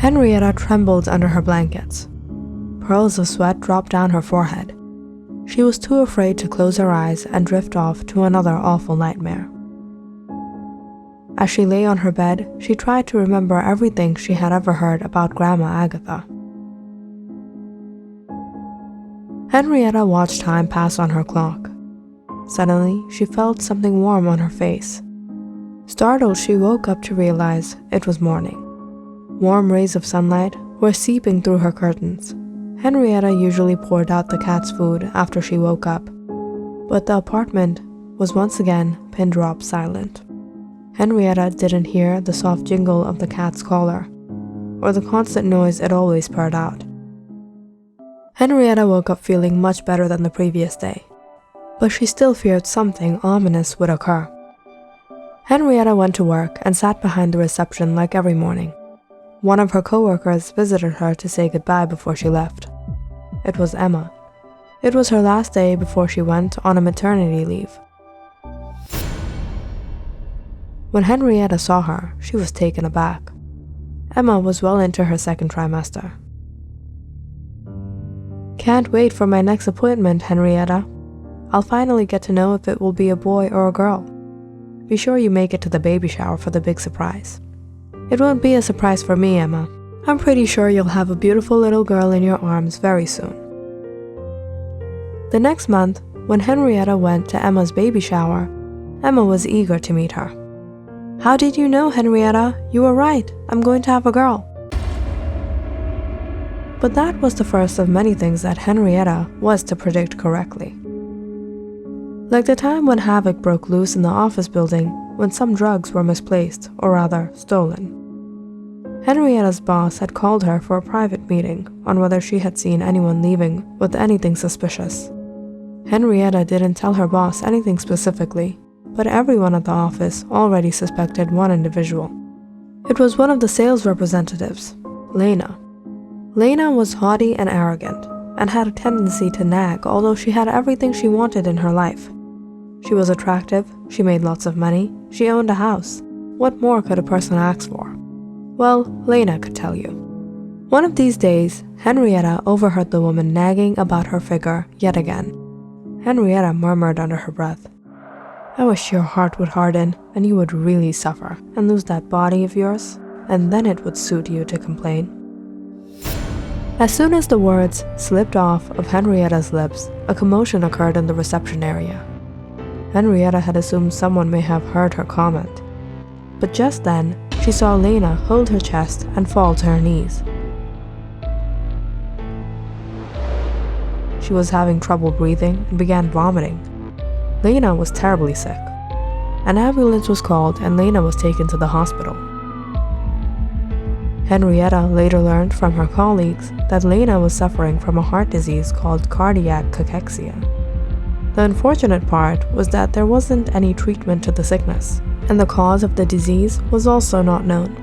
Henrietta trembled under her blankets. Pearls of sweat dropped down her forehead. She was too afraid to close her eyes and drift off to another awful nightmare. As she lay on her bed, she tried to remember everything she had ever heard about Grandma Agatha. Henrietta watched time pass on her clock. Suddenly, she felt something warm on her face. Startled, she woke up to realize it was morning. Warm rays of sunlight were seeping through her curtains. Henrietta usually poured out the cat's food after she woke up, but the apartment was once again pin-drop silent. Henrietta didn't hear the soft jingle of the cat's collar, or the constant noise it always purred out. Henrietta woke up feeling much better than the previous day, but she still feared something ominous would occur. Henrietta went to work and sat behind the reception like every morning. One of her coworkers visited her to say goodbye before she left. It was Emma. It was her last day before she went on a maternity leave. When Henrietta saw her, she was taken aback. Emma was well into her second trimester. "Can't wait for my next appointment, Henrietta. I'll finally get to know if it will be a boy or a girl. Be sure you make it to the baby shower for the big surprise." "It won't be a surprise for me, Emma. I'm pretty sure you'll have a beautiful little girl in your arms very soon." The next month, when Henrietta went to Emma's baby shower, Emma was eager to meet her. "How did you know, Henrietta? You were right. I'm going to have a girl." But that was the first of many things that Henrietta was to predict correctly. Like the time when havoc broke loose in the office building when some drugs were misplaced, or rather, stolen. Henrietta's boss had called her for a private meeting on whether she had seen anyone leaving with anything suspicious. Henrietta didn't tell her boss anything specifically, but everyone at the office already suspected one individual. It was one of the sales representatives, Lena. Lena was haughty and arrogant, and had a tendency to nag, although she had everything she wanted in her life. She was attractive, she made lots of money, she owned a house. What more could a person ask for? Well, Lena could tell you. One of these days, Henrietta overheard the woman nagging about her figure yet again. Henrietta murmured under her breath, "I wish your heart would harden and you would really suffer and lose that body of yours, and then it would suit you to complain." As soon as the words slipped off of Henrietta's lips, a commotion occurred in the reception area. Henrietta had assumed someone may have heard her comment, but just then she saw Lena hold her chest and fall to her knees. She was having trouble breathing and began vomiting. Lena was terribly sick. An ambulance was called and Lena was taken to the hospital. Henrietta later learned from her colleagues that Lena was suffering from a heart disease called cardiac cachexia. The unfortunate part was that there wasn't any treatment to the sickness, and the cause of the disease was also not known.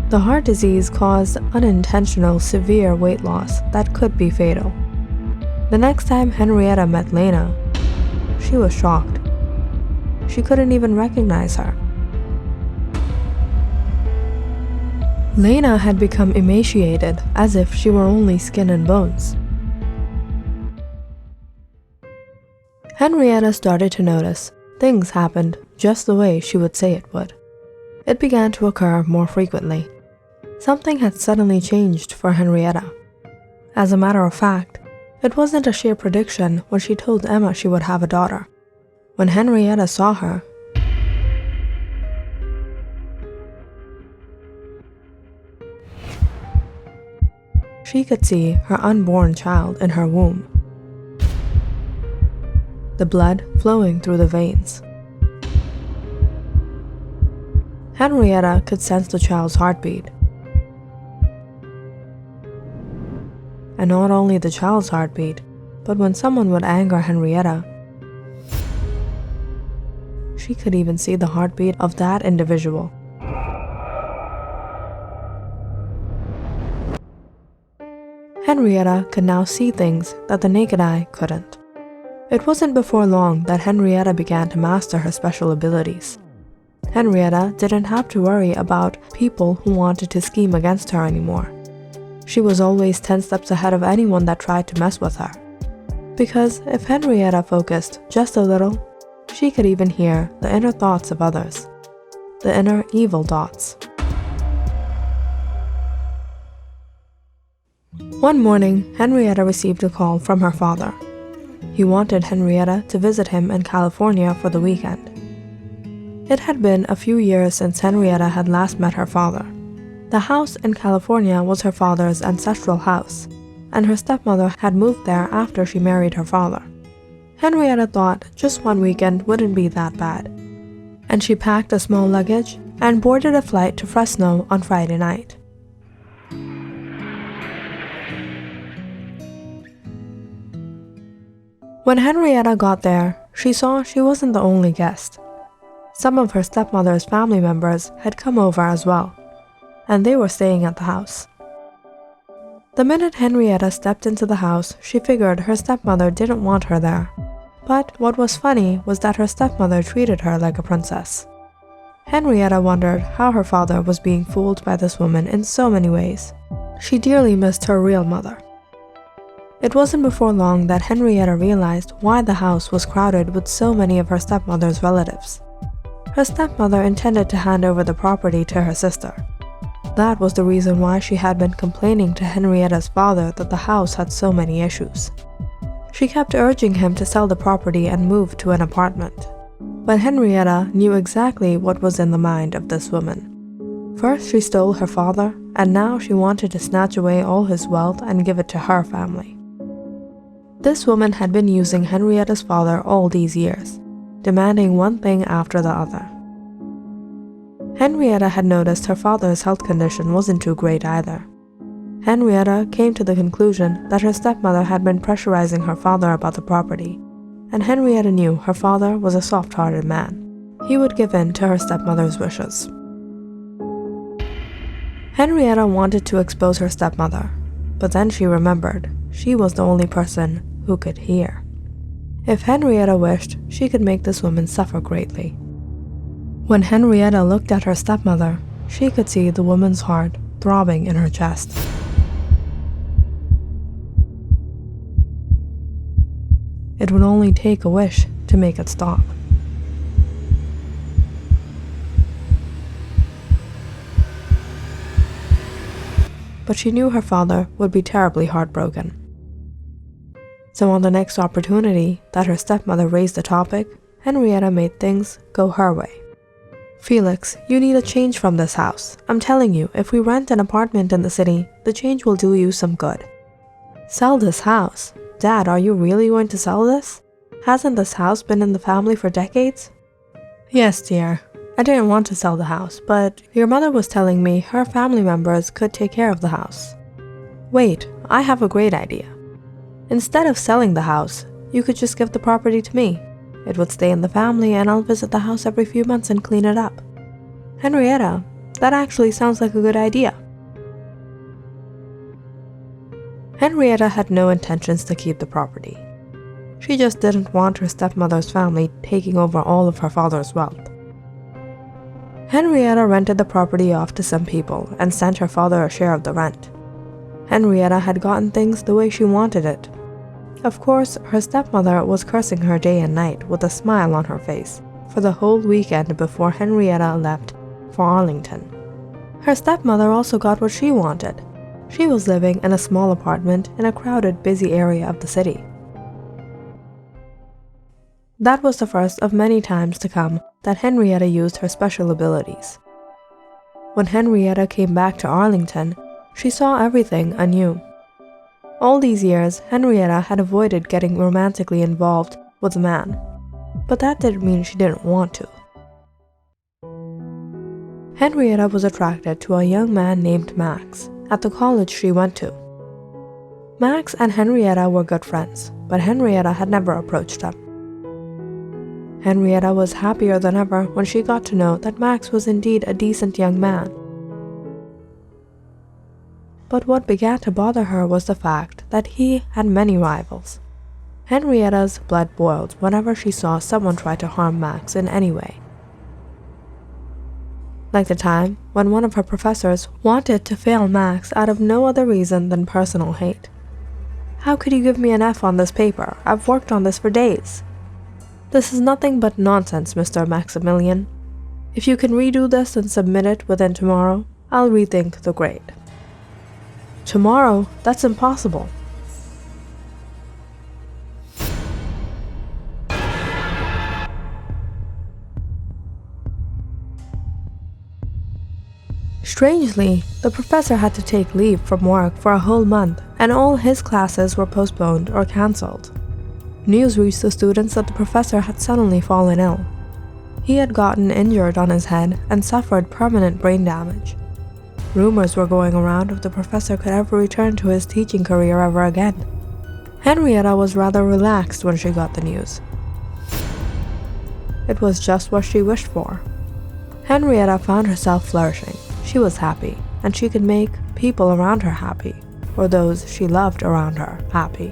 The heart disease caused unintentional severe weight loss that could be fatal. The next time Henrietta met Lena, she was shocked. She couldn't even recognize her. Lena had become emaciated, as if she were only skin and bones. Henrietta started to notice things happened just the way she would say it would. It began to occur more frequently. Something had suddenly changed for Henrietta. As a matter of fact, it wasn't a sheer prediction when she told Emma she would have a daughter. When Henrietta saw her, she could see her unborn child in her womb, the blood flowing through the veins. Henrietta could sense the child's heartbeat. And not only the child's heartbeat, but when someone would anger Henrietta, she could even see the heartbeat of that individual. Henrietta could now see things that the naked eye couldn't. It wasn't before long that Henrietta began to master her special abilities. Henrietta didn't have to worry about people who wanted to scheme against her anymore. She was always 10 steps ahead of anyone that tried to mess with her. Because if Henrietta focused just a little, she could even hear the inner thoughts of others, the inner evil thoughts. One morning, Henrietta received a call from her father. He wanted Henrietta to visit him in California for the weekend. It had been a few years since Henrietta had last met her father. The house in California was her father's ancestral house, and her stepmother had moved there after she married her father. Henrietta thought just one weekend wouldn't be that bad, and she packed a small luggage and boarded a flight to Fresno on Friday night. When Henrietta got there, she saw she wasn't the only guest. Some of her stepmother's family members had come over as well, and they were staying at the house. The minute Henrietta stepped into the house, she figured her stepmother didn't want her there. But what was funny was that her stepmother treated her like a princess. Henrietta wondered how her father was being fooled by this woman in so many ways. She dearly missed her real mother. It wasn't before long that Henrietta realized why the house was crowded with so many of her stepmother's relatives. Her stepmother intended to hand over the property to her sister. That was the reason why she had been complaining to Henrietta's father that the house had so many issues. She kept urging him to sell the property and move to an apartment. But Henrietta knew exactly what was in the mind of this woman. First she stole her father, and now she wanted to snatch away all his wealth and give it to her family. This woman had been using Henrietta's father all these years, demanding one thing after the other. Henrietta had noticed her father's health condition wasn't too great either. Henrietta came to the conclusion that her stepmother had been pressurizing her father about the property, and Henrietta knew her father was a soft-hearted man. He would give in to her stepmother's wishes. Henrietta wanted to expose her stepmother, but then she remembered she was the only person who could hear. If Henrietta wished, she could make this woman suffer greatly. When Henrietta looked at her stepmother, she could see the woman's heart throbbing in her chest. It would only take a wish to make it stop. But she knew her father would be terribly heartbroken. So on the next opportunity that her stepmother raised the topic, Henrietta made things go her way. "Felix, you need a change from this house. I'm telling you, if we rent an apartment in the city, the change will do you some good." "Sell this house? Dad, are you really going to sell this? Hasn't this house been in the family for decades?" "Yes, dear. I didn't want to sell the house, but your mother was telling me her family members could take care of the house." "Wait, I have a great idea. Instead of selling the house, you could just give the property to me. It would stay in the family and I'll visit the house every few months and clean it up." "Henrietta, that actually sounds like a good idea." Henrietta had no intentions to keep the property. She just didn't want her stepmother's family taking over all of her father's wealth. Henrietta rented the property off to some people and sent her father a share of the rent. Henrietta had gotten things the way she wanted it. Of course, her stepmother was cursing her day and night with a smile on her face for the whole weekend before Henrietta left for Arlington. Her stepmother also got what she wanted. She was living in a small apartment in a crowded, busy area of the city. That was the first of many times to come that Henrietta used her special abilities. When Henrietta came back to Arlington, she saw everything anew. All these years, Henrietta had avoided getting romantically involved with a man, but that didn't mean she didn't want to. Henrietta was attracted to a young man named Max at the college she went to. Max and Henrietta were good friends, but Henrietta had never approached him. Henrietta was happier than ever when she got to know that Max was indeed a decent young man. But what began to bother her was the fact that he had many rivals. Henrietta's blood boiled whenever she saw someone try to harm Max in any way. Like the time when one of her professors wanted to fail Max out of no other reason than personal hate. "How could you give me an F on this paper? I've worked on this for days." "This is nothing but nonsense, Mr. Maximilian. If you can redo this and submit it within tomorrow, I'll rethink the grade." "Tomorrow? That's impossible." Strangely, the professor had to take leave from work for a whole month, and all his classes were postponed or cancelled. News reached the students that the professor had suddenly fallen ill. He had gotten injured on his head and suffered permanent brain damage. Rumors were going around if the professor could ever return to his teaching career ever again. Henrietta was rather relaxed when she got the news. It was just what she wished for. Henrietta found herself flourishing. She was happy, and she could make people around her happy, or those she loved around her happy.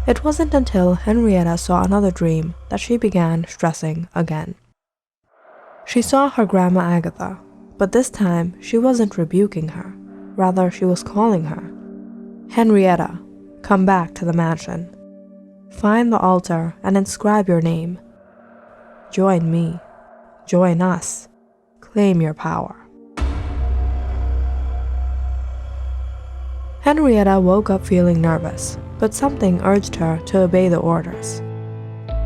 It wasn't until Henrietta saw another dream that she began stressing again. She saw her Grandma Agatha, but this time she wasn't rebuking her. Rather, she was calling her. "Henrietta, come back to the mansion. Find the altar and inscribe your name. Join me. Join us. Claim your power." Henrietta woke up feeling nervous, but something urged her to obey the orders.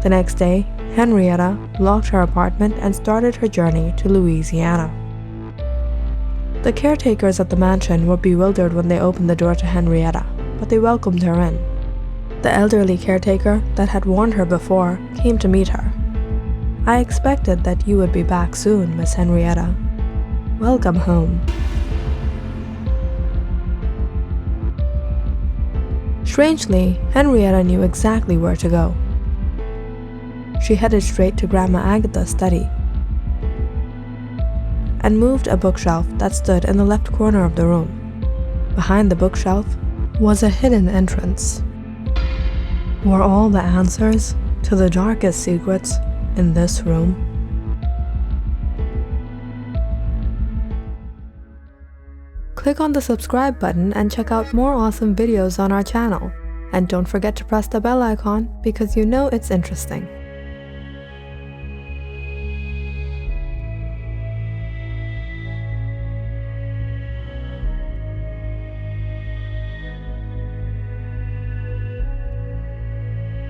The next day, Henrietta locked her apartment and started her journey to Louisiana. The caretakers at the mansion were bewildered when they opened the door to Henrietta, but they welcomed her in. The elderly caretaker that had warned her before came to meet her. "I expected that you would be back soon, Miss Henrietta. Welcome home." Strangely, Henrietta knew exactly where to go. She headed straight to Grandma Agatha's study and moved a bookshelf that stood in the left corner of the room. Behind the bookshelf was a hidden entrance. Were all the answers to the darkest secrets in this room? Click on the subscribe button and check out more awesome videos on our channel. And don't forget to press the bell icon because you know it's interesting.